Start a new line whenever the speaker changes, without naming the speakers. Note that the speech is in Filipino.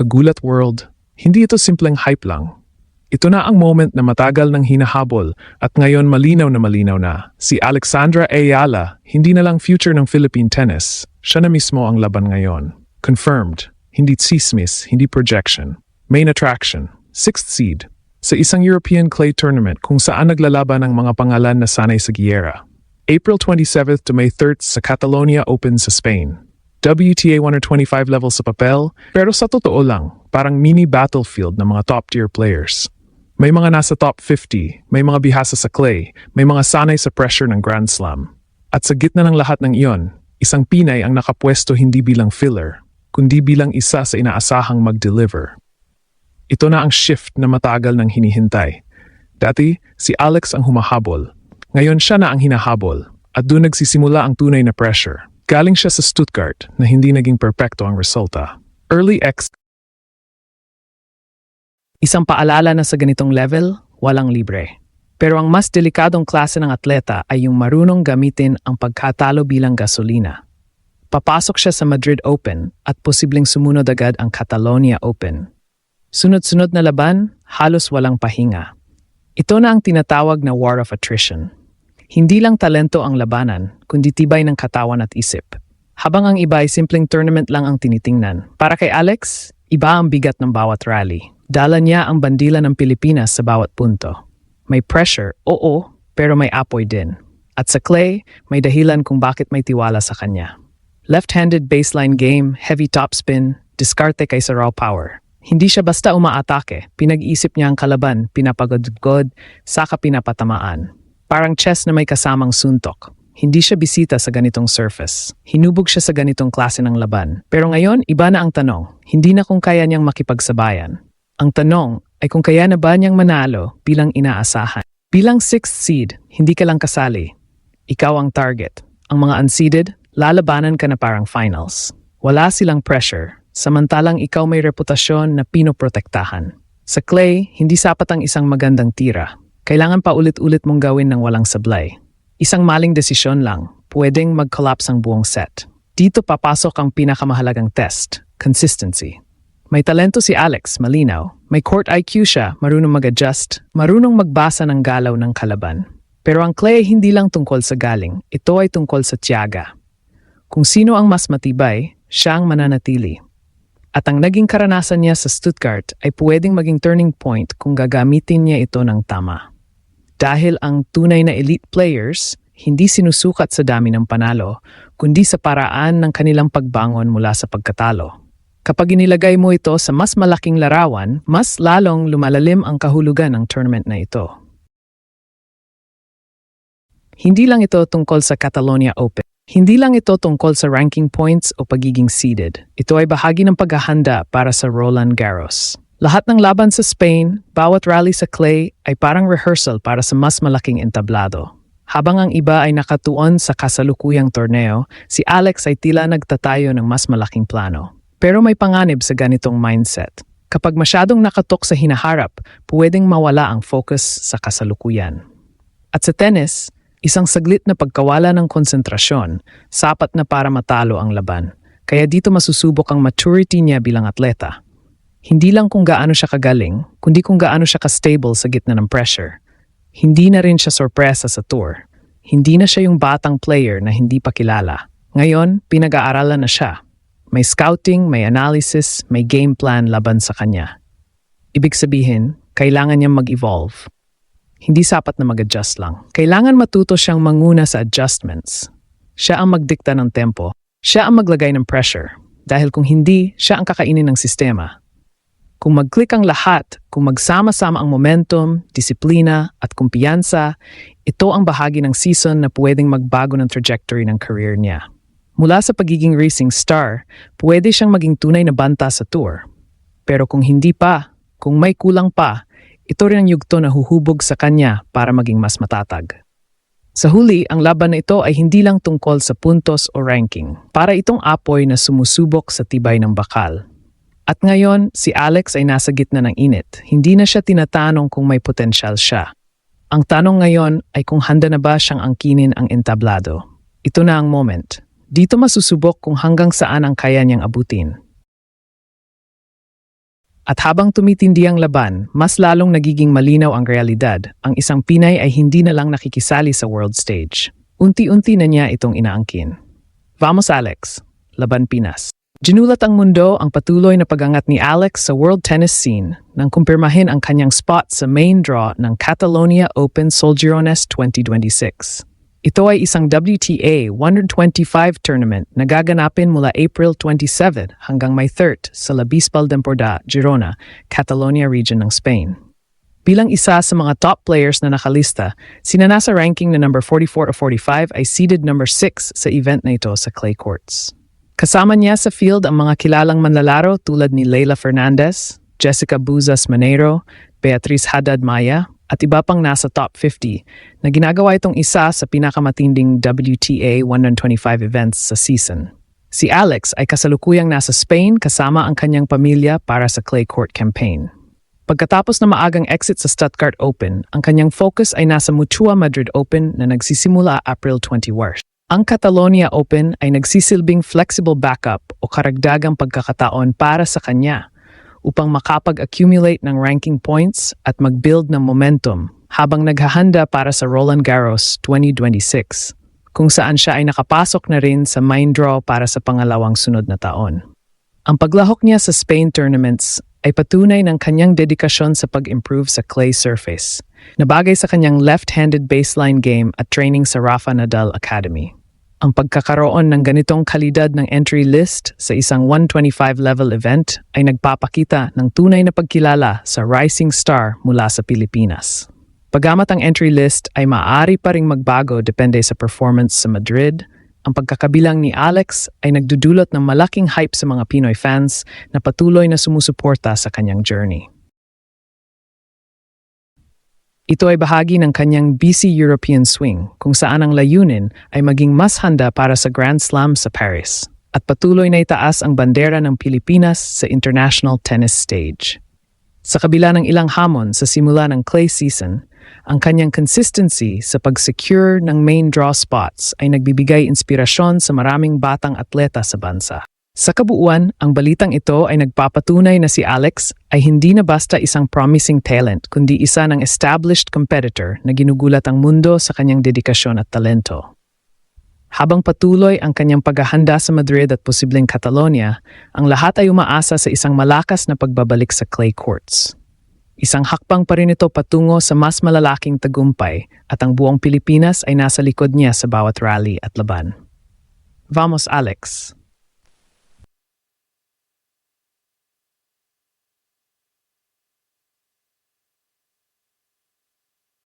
Kagulat World, hindi ito simpleng hype lang. Ito na ang moment na matagal nang hinahabol at ngayon malinaw na. Si Alexandra Ayala, hindi na lang future ng Philippine tennis. Siya na mismo ang laban ngayon. Confirmed, hindi tsismis, hindi projection. Main attraction, 6th seed. Sa isang European clay tournament kung saan naglalaban ang mga pangalan na sanay sa giyera. April 27th to May 3rd sa Catalonia Open sa Spain. WTA 125 level sa papel, pero sa totoo lang, parang mini battlefield ng mga top-tier players. May mga nasa top 50, may mga bihasa sa clay, may mga sanay sa pressure ng Grand Slam. At sa gitna ng lahat ng iyon, isang Pinay ang nakapwesto hindi bilang filler, kundi bilang isa sa inaasahang mag-deliver. Ito na ang shift na matagal nang hinihintay. Dati, si Alex ang humahabol. Ngayon siya na ang hinahabol, at doon nagsisimula ang tunay na pressure. Galing siya sa Stuttgart na hindi naging perpekto ang resulta. Early X.
Isang paalala na sa ganitong level, walang libre. Pero ang mas delikadong klase ng atleta ay yung marunong gamitin ang pagkatalo bilang gasolina. Papasok siya sa Madrid Open at posibleng sumunod agad ang Catalonia Open. Sunod-sunod na laban, halos walang pahinga. Ito na ang tinatawag na war of attrition. Hindi lang talento ang labanan, kundi tibay ng katawan at isip. Habang ang iba ay simpleng tournament lang ang tinitingnan. Para kay Alex, iba ang bigat ng bawat rally. Dala niya ang bandila ng Pilipinas sa bawat punto. May pressure, oo, pero may apoy din. At sa clay, may dahilan kung bakit may tiwala sa kanya. Left-handed baseline game, heavy topspin, diskarte kaysa raw power. Hindi siya basta umaatake, pinag-iisip niya ang kalaban, pinapagod-god, saka pinapatamaan. Parang chess na may kasamang suntok. Hindi siya bisita sa ganitong surface. Hinubog siya sa ganitong klase ng laban. Pero ngayon, iba na ang tanong. Hindi na kung kaya niyang makipagsabayan. Ang tanong ay kung kaya na ba niyang manalo bilang inaasahan. Bilang 6th seed, hindi ka lang kasali. Ikaw ang target. Ang mga unseeded, lalabanan ka na parang finals. Wala silang pressure, samantalang ikaw may reputasyon na pinoprotektahan. Sa clay, hindi sapat ang isang magandang tira. Kailangan pa ulit-ulit mong gawin ng walang sablay. Isang maling desisyon lang, pwedeng mag-collapse ang buong set. Dito papasok ang pinakamahalagang test, consistency. May talento si Alex, malinaw. May court IQ siya, marunong mag-adjust, marunong magbasa ng galaw ng kalaban. Pero ang clay hindi lang tungkol sa galing, ito ay tungkol sa tiyaga. Kung sino ang mas matibay, siya ang mananatili. At ang naging karanasan niya sa Stuttgart ay pwedeng maging turning point kung gagamitin niya ito ng tama. Dahil ang tunay na elite players, hindi sinusukat sa dami ng panalo, kundi sa paraan ng kanilang pagbangon mula sa pagkatalo. Kapag inilagay mo ito sa mas malaking larawan, mas lalong lumalalim ang kahulugan ng tournament na ito. Hindi lang ito tungkol sa Catalonia Open. Hindi lang ito tungkol sa ranking points o pagiging seeded. Ito ay bahagi ng paghahanda para sa Roland Garros. Lahat ng laban sa Spain, bawat rally sa clay ay parang rehearsal para sa mas malaking entablado. Habang ang iba ay nakatuon sa kasalukuyang torneo, si Alex ay tila nagtatayo ng mas malaking plano. Pero may panganib sa ganitong mindset. Kapag masyadong nakatok sa hinaharap, pwedeng mawala ang focus sa kasalukuyan. At sa tennis, isang saglit na pagkawala ng konsentrasyon, sapat na para matalo ang laban. Kaya dito masusubok ang maturity niya bilang atleta. Hindi lang kung gaano siya kagaling, kundi kung gaano siya ka-stable sa gitna ng pressure. Hindi na rin siya sorpresa sa tour. Hindi na siya yung batang player na hindi pa kilala. Ngayon, pinag-aaralan na siya. May scouting, may analysis, may game plan laban sa kanya. Ibig sabihin, kailangan niyang mag-evolve. Hindi sapat na mag-adjust lang. Kailangan matuto siyang manguna sa adjustments. Siya ang magdikta ng tempo. Siya ang maglagay ng pressure. Dahil kung hindi, siya ang kakainin ng sistema. Kung mag-click ang lahat, kung magsama-sama ang momentum, disiplina, at kumpiyansa, ito ang bahagi ng season na pwedeng magbago ng trajectory ng career niya. Mula sa pagiging racing star, pwede siyang maging tunay na banta sa tour. Pero kung hindi pa, kung may kulang pa, ito rin ang yugto na huhubog sa kanya para maging mas matatag. Sa huli, ang laban na ito ay hindi lang tungkol sa puntos o ranking. Para itong apoy na sumusubok sa tibay ng bakal. At ngayon, si Alex ay nasa gitna ng init. Hindi na siya tinatanong kung may potensyal siya. Ang tanong ngayon ay kung handa na ba siyang angkinin ang entablado. Ito na ang moment. Dito masusubok kung hanggang saan ang kaya niyang abutin. At habang tumitindi ang laban, mas lalong nagiging malinaw ang realidad. Ang isang Pinay ay hindi na lang nakikisali sa world stage. Unti-unti na niya itong inaangkin. Vamos Alex, Laban Pinas. Ginulat ang mundo ang patuloy na pag-angat ni Alex sa world tennis scene nang kumpirmahin ang kanyang spot sa main draw ng Catalonia Open Solgirones 2026. Ito ay isang WTA 125 tournament na gaganapin mula April 27 hanggang May 30 sa La Bisbal d'Empordà, Girona, Catalonia region ng Spain. Bilang isa sa mga top players na nakalista, sinanasa ranking na number 44 o 45 ay seeded number 6 sa event na ito sa clay courts. Kasama niya sa field ang mga kilalang manlalaro tulad ni Leylah Fernandez, Jessica Buzas Monteiro, Beatriz Haddad Maya, at iba pang nasa top 50 na ginagawa itong isa sa pinakamatinding WTA 125 events sa season. Si Alex ay kasalukuyang nasa Spain kasama ang kanyang pamilya para sa clay court campaign. Pagkatapos na maagang exit sa Stuttgart Open, ang kanyang focus ay nasa Mutua Madrid Open na nagsisimula April 21. Ang Catalonia Open ay nagsisilbing flexible backup o karagdagang pagkakataon para sa kanya upang makapag-accumulate ng ranking points at mag-build ng momentum habang naghahanda para sa Roland Garros 2026, kung saan siya ay nakapasok na rin sa main draw para sa pangalawang sunod na taon. Ang paglahok niya sa Spain tournaments ay patunay ng kanyang dedikasyon sa pag-improve sa clay surface, na bagay sa kanyang left-handed baseline game at training sa Rafa Nadal Academy. Ang pagkakaroon ng ganitong kalidad ng entry list sa isang 125 level event ay nagpapakita ng tunay na pagkilala sa rising star mula sa Pilipinas. Bagamat ang entry list ay maaari pa ring magbago depende sa performance sa Madrid, ang pagkakabilang ni Alex ay nagdudulot ng malaking hype sa mga Pinoy fans na patuloy na sumusuporta sa kanyang journey. Ito ay bahagi ng kanyang BC European Swing kung saan ang layunin ay maging mas handa para sa Grand Slam sa Paris at patuloy na itaas ang bandera ng Pilipinas sa international tennis stage. Sa kabila ng ilang hamon sa simula ng clay season, ang kanyang consistency sa pag-secure ng main draw spots ay nagbibigay inspirasyon sa maraming batang atleta sa bansa. Sa kabuuan, ang balitang ito ay nagpapatunay na si Alex ay hindi na basta isang promising talent kundi isa ng established competitor na ginugulat ang mundo sa kanyang dedikasyon at talento. Habang patuloy ang kanyang paghahanda sa Madrid at posibleng Catalonia, ang lahat ay umaasa sa isang malakas na pagbabalik sa clay courts. Isang hakbang pa rin ito patungo sa mas malalaking tagumpay at ang buong Pilipinas ay nasa likod niya sa bawat rally at laban. Vamos Alex!